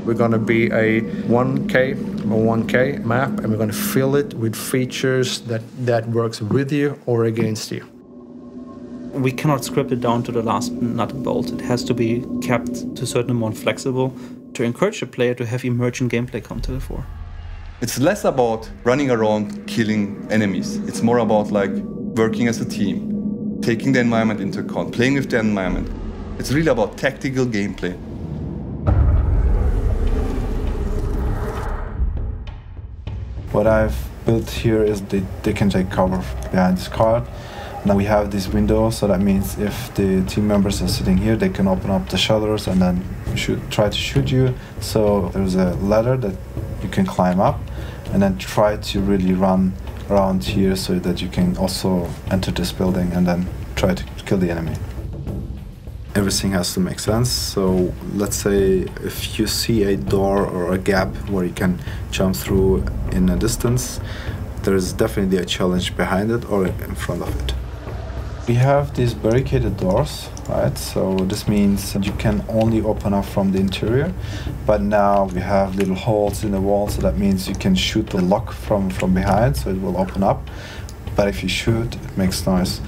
We're going to be a 1K or 1K map, and we're going to fill it with features that works with you or against you. We cannot script it down to the last nut and bolt. It has to be kept to a certain amount flexible to encourage the player to have emergent gameplay come to the fore. It's less about running around killing enemies. It's more about like working as a team, taking the environment into account, playing with the environment. It's really about tactical gameplay. What I've built here is they can take cover behind this card. Now we have this window, so that means if the team members are sitting here, they can open up the shutters and then try to shoot you. So there's a ladder that you can climb up and then try to really run around here so that you can also enter this building and then try to kill the enemy. Everything has to make sense. So let's say if you see a door or a gap where you can jump through in a distance, there is definitely a challenge behind it or in front of it. We have these barricaded doors, right? So this means you can only open up from the interior, but now we have little holes in the wall, so that means you can shoot the lock from behind, so it will open up. But if you shoot, it makes noise.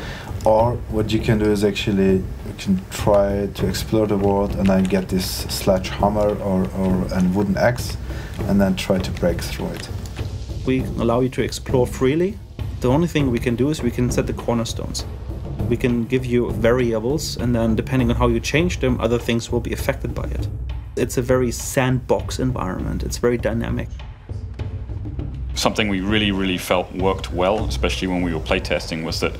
Or what you can do is actually you can try to explore the world and then get this sledgehammer or a wooden axe and then try to break through it. We allow you to explore freely. The only thing we can do is we can set the cornerstones. We can give you variables, and then depending on how you change them, other things will be affected by it. It's a very sandbox environment. It's very dynamic. Something we really felt worked well, especially when we were playtesting, was that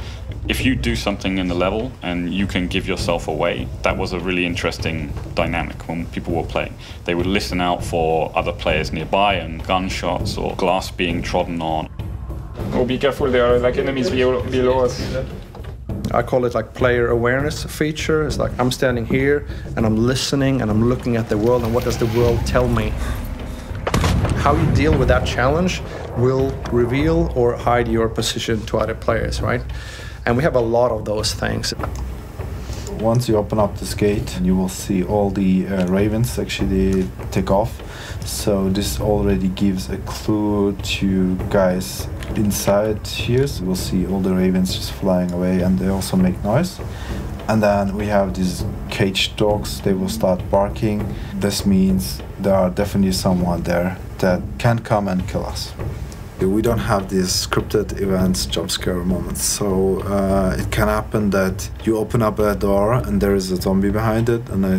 if you do something in the level and you can give yourself away, that was a really interesting dynamic when people were playing. They would listen out for other players nearby and gunshots or glass being trodden on. Oh, be careful, there are like enemies below us. I call it like player awareness feature. It's like I'm standing here and I'm listening and I'm looking at the world, and what does the world tell me? How you deal with that challenge will reveal or hide your position to other players, right? And we have a lot of those things. Once you open up this gate, you will see all the ravens actually take off. So this already gives a clue to guys inside here. So we'll see all the ravens just flying away, and they also make noise. And then we have these caged dogs. They will start barking. This means there are definitely someone there that can come and kill us. We don't have these scripted events, jump scare moments, so it can happen that you open up a door and there is a zombie behind it, and then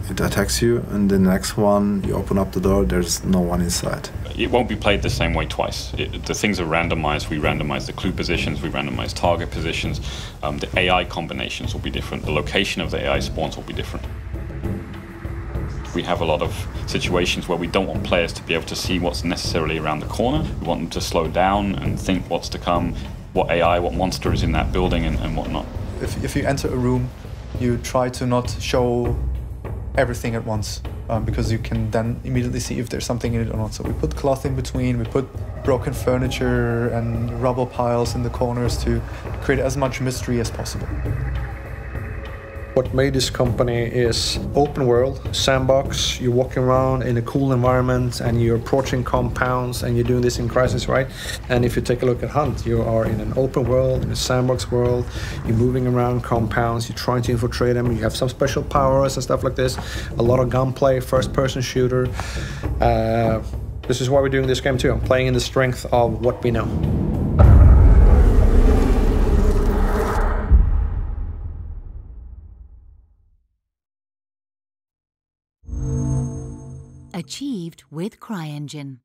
it attacks you, and the next one you open up the door, there's no one inside. It won't be played the same way twice. The things are randomized. We randomize the clue positions, we randomize target positions. The AI combinations will be different. The location of the AI spawns will be different. We have a lot of situations where we don't want players to be able to see what's necessarily around the corner. We want them to slow down and think what's to come, what AI, what monster is in that building and whatnot. If you enter a room, you try to not show everything at once, because you can then immediately see if there's something in it or not. So we put cloth in between, we put broken furniture and rubble piles in the corners to create as much mystery as possible. What made this company is open world, sandbox. You're walking around in a cool environment and you're approaching compounds, and you're doing this in Crisis, right? And if you take a look at Hunt, you are in an open world, in a sandbox world. You're moving around compounds, you're trying to infiltrate them, you have some special powers and stuff like this. A lot of gunplay, first-person shooter. This is why we're doing this game too. I'm playing in the strength of what we know. Achieved with CryEngine.